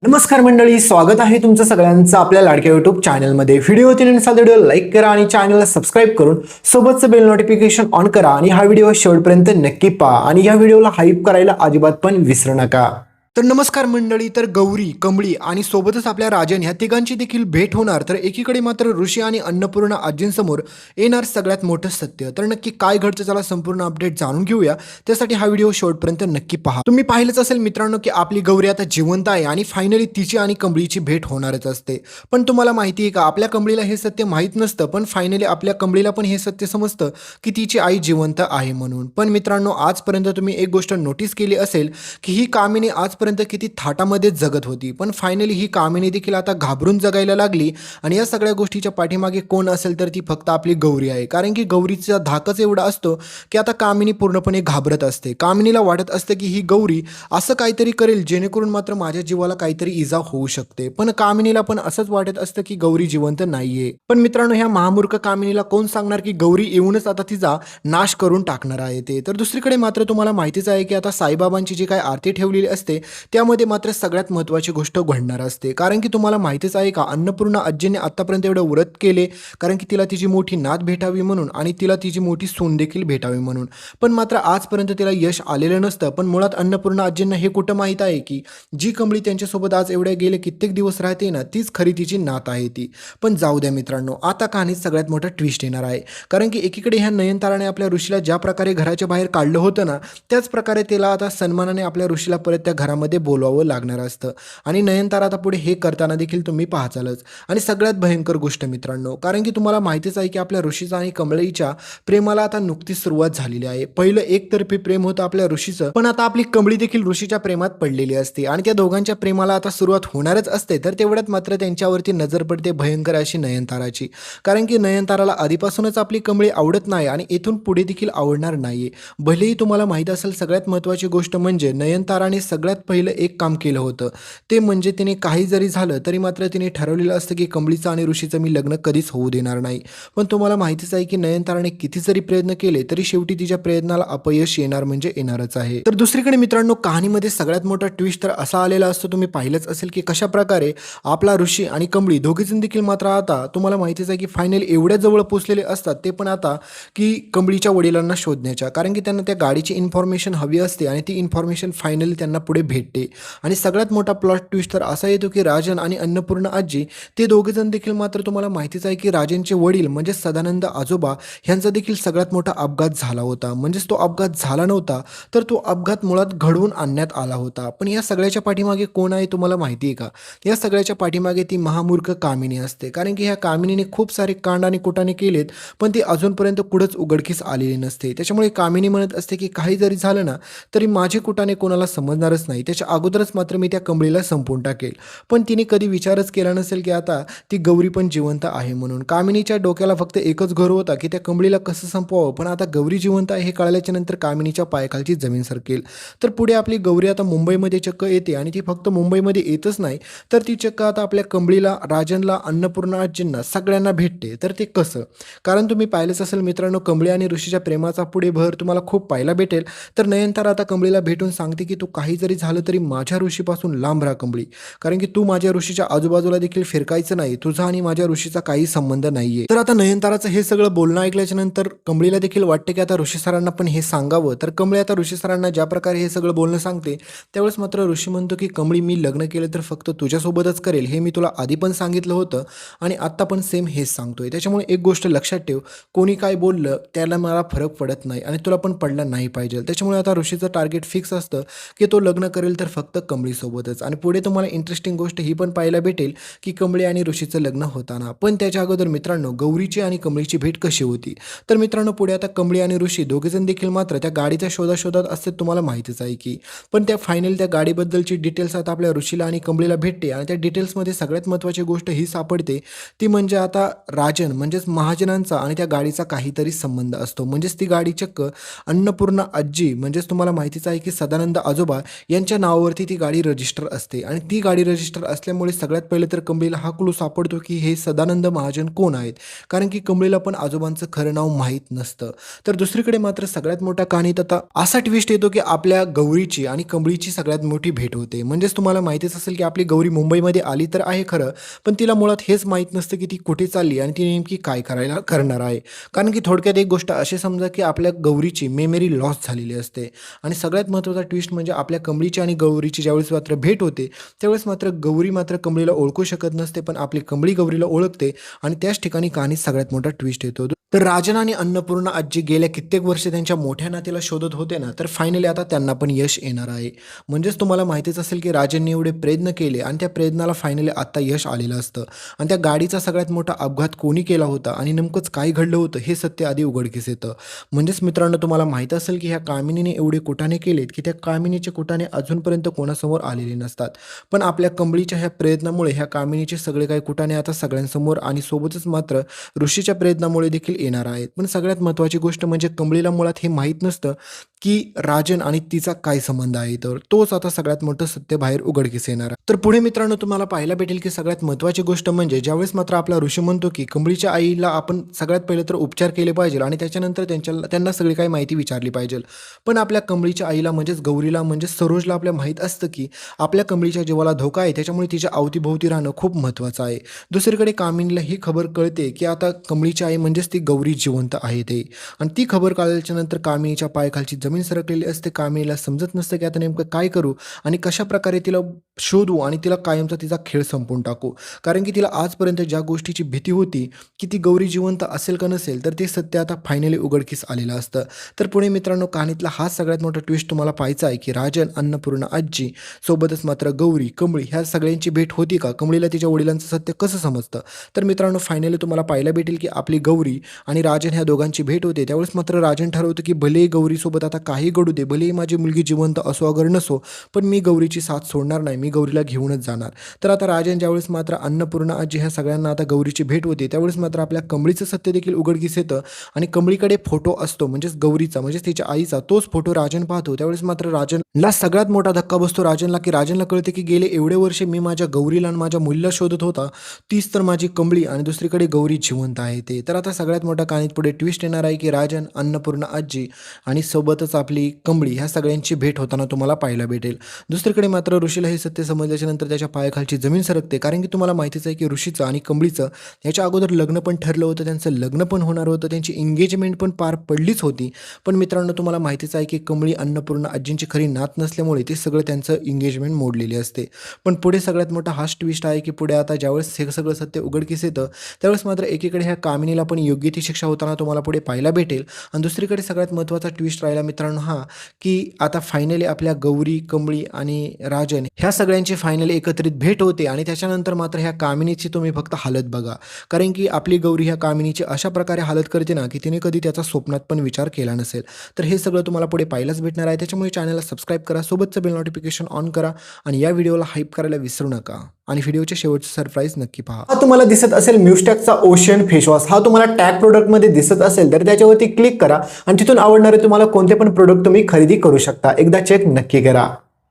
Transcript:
नमस्कार मंडळी, स्वागत आहे तुमचं सगळ्यांचं आपल्या लाडक्या युट्यूब चॅनलमध्ये. व्हिडिओतील व्हिडिओ लाईक करा आणि चॅनलला सबस्क्राईब करून सोबतचं बेल नोटिफिकेशन ऑन करा आणि हा व्हिडिओ शेवटपर्यंत नक्की पहा आणि या व्हिडिओला हाईप करायला अजिबात पण विसरू नका. तर नमस्कार मंडळी, तर गौरी, कमळी आणि सोबतच आपल्या राजन ह्या तिघांची देखील भेट होणार. तर एकीकडे मात्र ऋषी आणि अन्नपूर्णा आजींसमोर येणार सगळ्यात मोठं सत्य. तर नक्की काय घडतं चला संपूर्ण अपडेट जाणून घेऊया. त्यासाठी हा व्हिडिओ शेवटपर्यंत नक्की पहा. तुम्ही पाहिलंच असेल मित्रांनो की आपली गौरी आता जिवंत आहे आणि फायनली तिची आणि कमळीची भेट होणारच असते. पण तुम्हाला माहिती आहे का, आपल्या कमळीला हे सत्य माहीत नसतं, पण फायनली आपल्या कमळीला पण हे सत्य समजतं की तिची आई जिवंत आहे म्हणून. पण मित्रांनो, आजपर्यंत तुम्ही एक गोष्ट नोटीस केली असेल की ही कामिनी आजपर्यंत किती थाटामध्ये जगत होती, पण फायनली ही कामिनी देखील आता घाबरून जगायला लागली. आणि या सगळ्या गोष्टीच्या पाठीमागे कोण असेल तर ती फक्त आपली गौरी आहे. कारण की गौरीचा धाकच एवढा असतो की आता कामिनी पूर्णपणे घाबरत असते. कामिनीला वाटत असते की ही गौरी असं काहीतरी करेल जेणेकरून मात्र माझ्या जीवाला काहीतरी इजा होऊ शकते. पण कामिनीला पण असंच वाटत असतं की गौरी जिवंत नाहीये. पण मित्रांनो, ह्या महामूर्ख कामिनीला कोण सांगणार की गौरी येऊनच आता तिचा नाश करून टाकणार आहे ते. तर दुसरीकडे मात्र तुम्हाला माहितीच आहे की आता साईबाबांची जी काही आरती ठेवलेली असते त्यामध्ये मात्र सगळ्यात महत्त्वाची गोष्ट घडणार असते. कारण की तुम्हाला माहितीच आहे का, अन्नपूर्णा आजीने आतापर्यंत एवढं व्रत केले कारण की तिला तिची मोठी नात भेटावी म्हणून आणि तिला तिची मोठी सून देखील भेटावी म्हणून. पण मात्र आजपर्यंत तिला यश आलेलं नसतं. पण मुळात अन्नपूर्णा आजींना हे कुठं माहीत आहे की जी कमळी त्यांच्यासोबत आज एवढे गेले कित्येक दिवस राहते ना, तीच खरी तिची नात आहे ती. पण जाऊ द्या मित्रांनो, आता कहाणीत सगळ्यात मोठा ट्विस्ट येणार आहे. कारण की एकीकडे ह्या नयनताराने आपल्या ऋषीला ज्या प्रकारे घराच्या बाहेर काढलं होतं ना, त्याच प्रकारे तिला आता सन्मानाने आपल्या ऋषीला परत त्या घरामध्ये बोलवावं लागणार असतं. आणि नयनतारा आता पुढे हे करताना देखील तुम्ही पाहाचालच. आणि सगळ्यात भयंकर गोष्ट मित्रांनो, कारण की तुम्हाला माहितीच आहे की आपल्या ऋषीचा आणि कमळीच्या प्रेमाला आता नुकतीच सुरुवात झालेली आहे. पहिलं एकतर्फी प्रेम होतं आपल्या ऋषीचं, पण आता आपली कमळी देखील ऋषीच्या प्रेमात पडलेली असते आणि त्या दोघांच्या प्रेमाला आता सुरुवात होणारच असते. तर तेवढ्यात मात्र त्यांच्यावरती नजर पडते भयंकर अशी नयनताराची. कारण की नयनताराला आधीपासूनच आपली कमळी आवडत नाही आणि इथून पुढे देखील आवडणार नाहीये. भलेही तुम्हाला माहीत असेल, सगळ्यात महत्त्वाची गोष्ट म्हणजे नयनताराने सगळ्यात पहिलं एक काम केलं होतं. ते म्हणजे तिने काही जरी झालं तरी मात्र तिने ठरवलेलं असतं की कमळीचं आणि ऋषीचं मी लग्न कधीच होऊ देणार नाही. पण तुम्हाला माहितीच आहे की नयनताराने किती जरी प्रयत्न केले तरी शेवटी तिच्या प्रयत्नाला अपयश येणार म्हणजे येणारच आहे. तर दुसरीकडे मित्रांनो, कहाणीमध्ये सगळ्यात मोठा ट्विस्ट तर असा आलेला असतो, तुम्ही पाहिलंच असेल की कशा प्रकारे आपला ऋषी आणि कमळी दोघेजण देखील मात्र आता तुम्हाला माहितीच आहे की फायनली एवढ्या जवळ पोचलेले असतात ते पण आता की कमळीच्या वडिलांना शोधण्याच्या. कारण की त्यांना त्या गाडीची इन्फॉर्मेशन हवी असते आणि ती इन्फॉर्मेशन फायनली त्यांना पुढे भेटते. आणि सगळ्यात मोठा प्लॉट ट्विस्ट तर असा येतो की राजन आणि अन्नपूर्णा आजी ते दोघेजण देखील मात्र तुम्हाला माहितीच आहे की राजनचे वडील म्हणजे सदानंद आजोबा ह्यांचा देखील सगळ्यात मोठा अपघात झाला होता. म्हणजेच तो अपघात झाला नव्हता, तर तो अपघात मुळात घडवून आणण्यात आला होता. पण या सगळ्याच्या पाठीमागे कोण आहे तुम्हाला माहिती आहे का? या सगळ्याच्या पाठीमागे ती महामूर्ख कामिनी असते. कारण की ह्या कामिनीने खूप सारे कांड आणि कुटाणे केलेत, पण ती अजूनपर्यंत कुठंच उघडकीस आलेली नसते. त्याच्यामुळे कामिनी म्हणत असते की काही जरी झालं ना तरी माझे कुटाणे कोणाला समजणारच नाही, त्याच्या अगोदरच मात्र मी त्या कमळीला संपवून टाकेल. पण तिने कधी विचारच केला नसेल की आता ती गौरी पण जिवंत आहे म्हणून. कामिनीच्या डोक्याला फक्त एकच घर होता की त्या कमळीला कसं संपवावं, पण आता गौरी जिवंत आहे हे कळल्याच्या नंतर कामिनीच्या पायाखालची जमीन सरकेल. तर पुढे आपली गौरी आता मुंबईमध्ये चक्क येते आणि ती फक्त मुंबईमध्ये येतच नाही, तर ती चक्क आता आपल्या कमळीला, राजनला, अन्नपूर्णा आजींना सगळ्यांना भेटते. तर ते कसं? कारण तुम्ही पाहिलंच असेल मित्रांनो, कमळी आणि ऋषीच्या प्रेमाचा पुढे भर तुम्हाला खूप पाहायला भेटेल. तर नयनतारा आता कमळीला भेटून सांगते की तू काही जरी झालं तरी माझ्या ऋषीपासून लांब राहा कमळी. कारण की तू माझ्या ऋषीच्या आजूबाजूला देखील फिरकायचं नाही, तुझा आणि माझ्या ऋषीचा काही संबंध नाहीये. तर आता नयनताराचं हे सगळं बोलणं ऐकल्याच्या नंतर कमळीला देखील वाटते की आता ऋषी सरांना पण हे सांगावं. तर कमळी आता ऋषी सरांना ज्या प्रकारे हे सगळं बोलणं सांगते त्यावेळेस मात्र ऋषी म्हणतो की कमळी, मी लग्न केलं तर फक्त तुझ्यासोबतच करेल, हे मी तुला आधी पण सांगितलं होतं आणि आत्ता पण सेम हेच सांगतोय. त्याच्यामुळे एक गोष्ट लक्षात ठेव, कोणी काय बोललं त्याला मला फरक पडत नाही आणि तुला पण पडला नाही पाहिजे. त्याच्यामुळे आता ऋषीचं टार्गेट फिक्स असतं की तो लग्न करेल तर फक्त कमळीसोबतच. आणि पुढे तुम्हाला इंटरेस्टिंग गोष्ट ही पण पाहायला भेटेल की कमळी आणि ऋषीचं लग्न होताना. पण त्याच्या अगोदर मित्रांनो, गौरीची आणि कमळीची भेट कशी होती? तर मित्रांनो, पुढे आता कमळी आणि ऋषी दोघेजण देखील मात्र त्या गाडीच्या शोधात असते, तुम्हाला माहितीच आहे की. पण त्या फायनल त्या गाडीबद्दलची डिटेल्स आता आपल्या ऋषीला आणि कमळीला भेटते आणि त्या डिटेल्समध्ये सगळ्यात महत्त्वाची गोष्ट ही सापडते, ती म्हणजे आता राजन म्हणजेच महाजनांचा आणि त्या गाडीचा काहीतरी संबंध असतो. म्हणजेच ती गाडी चक्क अन्नपूर्णा आजी म्हणजेच तुम्हाला माहितीच आहे की सदानंद आजोबा यांच्या त्यांच्या नावावरती ती गाडी रजिस्टर असते आणि ती गाडी रजिस्टर असल्यामुळे सगळ्यात पहिले तर कमळीला हा क्लू सापडतो की हे सदानंद महाजन कोण आहेत, कारण की कमळीला पण आजोबांचं खरं नाव माहीत नसतं. तर दुसरीकडे मात्र सगळ्यात मोठा कहाणीत आता असा ट्विस्ट येतो की आपल्या गौरीची आणि कमळीची सगळ्यात मोठी भेट होते. म्हणजेच तुम्हाला माहितीच असेल की आपली गौरी मुंबईमध्ये आली तर आहे खरं, पण तिला मुळात हेच माहीत नसतं की ती कुठे चालली आणि ती नेमकी काय करणार आहे. कारण की थोडक्यात एक गोष्ट अशी समजा की आपल्या गौरीची मेमरी लॉस झालेली असते आणि सगळ्यात महत्त्वाचा ट्विस्ट म्हणजे आपल्या कमळीची आणि गौरीची ज्यावेळेस मात्र भेट होते त्यावेळेस मात्र गौरी मात्र कमळीला ओळखू शकत नसते, पण आपली कमळी गौरीला ओळखते आणि त्याच ठिकाणी कहाणीत सगळ्यात मोठा ट्विस्ट येतो. तर राजन आणि अन्नपूर्णा आजी गेल्या कित्येक वर्ष त्यांच्या मोठ्या नातीला शोधत होते ना, तर फायनली आता त्यांना पण यश येणार आहे. म्हणजेच तुम्हाला माहितीच असेल की राजनने एवढे प्रयत्न केले आणि त्या प्रयत्नाला फायनली आता यश आलेलं असतं आणि त्या गाडीचा सगळ्यात मोठा अपघात कोणी केला होता आणि नेमकंच काय घडलं होतं हे सत्य आधी उघडकीस येतं. म्हणजेच मित्रांनो, तुम्हाला माहीत असेल की ह्या कामिनीने एवढे कुटाणे केलेत की त्या कामिनीचे कुटाणे अजूनपर्यंत कोणासमोर आलेले नसतात, पण आपल्या कमळीच्या ह्या प्रयत्नामुळे ह्या कामिनीचे सगळे काही कुटाणे आता सगळ्यांसमोर आणि सोबतच मात्र ऋषीच्या प्रयत्नामुळे देखील येणार आहेत. पण सगळ्यात महत्त्वाची गोष्ट म्हणजे कमळीला मुळात हे माहीत नसतं की राजन आणि तिचा काय संबंध आहे, तर तोच आता सगळ्यात मोठं सत्य बाहेर उघडकीस येणार. तर पुढे मित्रांनो तुम्हाला पाहायला भेटेल की सगळ्यात महत्त्वाची गोष्ट म्हणजे ज्यावेळेस मात्र आपला ऋषी म्हणतो की कमळीच्या आईला आपण सगळ्यात पहिले तर उपचार केले पाहिजे आणि त्याच्यानंतर त्यांना सगळी काही माहिती विचारली पाहिजे. पण आपल्या कमळीच्या आईला म्हणजेच गौरीला म्हणजेच सरोजला आपल्या माहीत असतं की आपल्या कमळीच्या जीवाला धोका आहे, त्याच्यामुळे तिच्या अवतीभोवती राहणं खूप महत्त्वाचं आहे. दुसरीकडे कामिनीला ही खबर कळते की आता कमळीची आई म्हणजेच ती गौरी जिवंत आहे ते, आणि ती खबर कळल्याच्या नंतर कामिनीच्या पायाखालची जमीन सरकलेली असते. कामिनीला समजत नसतं की आता नेमकं काय करू आणि कशा प्रकारे तिला शोधू आणि तिला कायमचा तिचा खेळ संपवून टाकू, कारण की तिला आजपर्यंत ज्या गोष्टीची भीती होती की ती गौरी जिवंत असेल का नसेल, तर ते सत्य आता फायनली उघडकीस आलेलं असतं. तर पुढे मित्रांनो कहाणीतला हा सगळ्यात मोठा ट्विस्ट तुम्हाला पाहायचा आहे की राजन, अन्नपूर्णा आजी सोबतच मात्र गौरी, कमळी ह्या सगळ्यांची भेट होती का, कमळीला तिच्या वडिलांचं सत्य कसं समजतं. तर मित्रांनो फायनली तुम्हाला पाहायला भेटेल की आपली गौरी आणि राजन ह्या दोघांची भेट होते. त्यावेळेस मात्र राजन ठरवतं की भलेही गौरीसोबत आता काही घडू दे, भलेही माझी मुलगी जिवंत असो अगर नसो, पण मी गौरीची साथ सोडणार नाही, मी गौरीला घेऊनच जाणार. तर आता राजन ज्यावेळेस मात्र अन्नपूर्णा आजी ह्या सगळ्यांना आता गौरीची भेट होते त्यावेळेस मात्र आपल्या कमळीचं सत्य देखील उघडकीस येतं आणि कमळीकडे फोटो असतो म्हणजेच गौरीचा म्हणजेच तिच्या आईचा, तोच फोटो राजन पाहतो. त्यावेळेस मात्र राजनला सगळ्यात मोठा धक्का बसतो राजनला की राजनला कळते की गेले एवढे वर्ष मी माझ्या गौरीला आणि माझ्या मुलीला शोधत होता, तीच तर माझी कमळी आणि दुसरीकडे गौरी जिवंत आहे ते. तर आता सगळ्यात मोठा कहाणीत पुढे ट्विस्ट येणार आहे की राजन, अन्नपूर्णा आजी आणि सोबतच आपली कमळी ह्या सगळ्यांची भेट होताना तुम्हाला पाहायला भेटेल. दुसरीकडे मात्र ऋषीला हे सत्य समजल्याच्या नंतर त्याच्या पायाखालची जमीन सरकते, कारण की तुम्हाला माहितीच आहे की ऋषीचं आणि कमळीचं याच्या अगोदर लग्न पण ठरलं होतं, त्यांचं लग्न पण होणार होतं, त्यांची एंगेजमेंट पण पार पडलीच होती. पण मित्रांनो तुम्हाला माहितीच आहे की कमळी अन्नपूर्णा आजींची खरी नात नसल्यामुळे ते सगळं त्यांचं एंगेजमेंट मोडलेली असते. पण पुढे सगळ्यात मोठा हाच ट्विस्ट आहे की पुढे आता ज्यावेळेस हे सगळं सत्य उघडकीस येतं त्यावेळेस मात्र एकीकडे ह्या कामिनीला पण योग्य ती शिक्षा होताना तुम्हाला पुढे पाहायला भेटेल आणि दुसरीकडे सगळ्यात महत्त्वाचा ट्विस्ट राहिला मित्रांनो हा की आता फायनली आपल्या गौरी, कमळी आणि राजन ह्या सगळ्यांची फायनली एकत्रित भेट होते आणि त्याच्यानंतर मात्र ह्या कामिनीची तुम्ही फक्त हालत बघा, कारण की आपली गौरी ह्या कामिनीची अशा प्रकारे हालत करते ना की तिने कधी त्याचा स्वप्नात पण विचार केला नसेल. तर हे सगळं तुम्हाला पुढे पाहायलाच भेटणार आहे, त्याच्यामुळे चॅनलला सबस्क्राईब करा, सोबतचं बेल नोटिफिकेशन ऑन करा आणि या व्हिडिओला हाईप करायला विसरू नका आणि व्हिडिओच्या शेवटचं सरप्राईज नक्की पहा. हा तुम्हाला दिसत असेल म्युस्टॅकचा ओशन फेसवॉश, हा तुम्हाला टॅग प्रोडक्टमध्ये दिसत असेल तर त्याच्यावरती क्लिक करा आणि तिथून आवडणारे तुम्हाला कोणते पण प्रोडक्ट तुम्ही खरेदी करू शकता. एकदा चेक नक्की करा.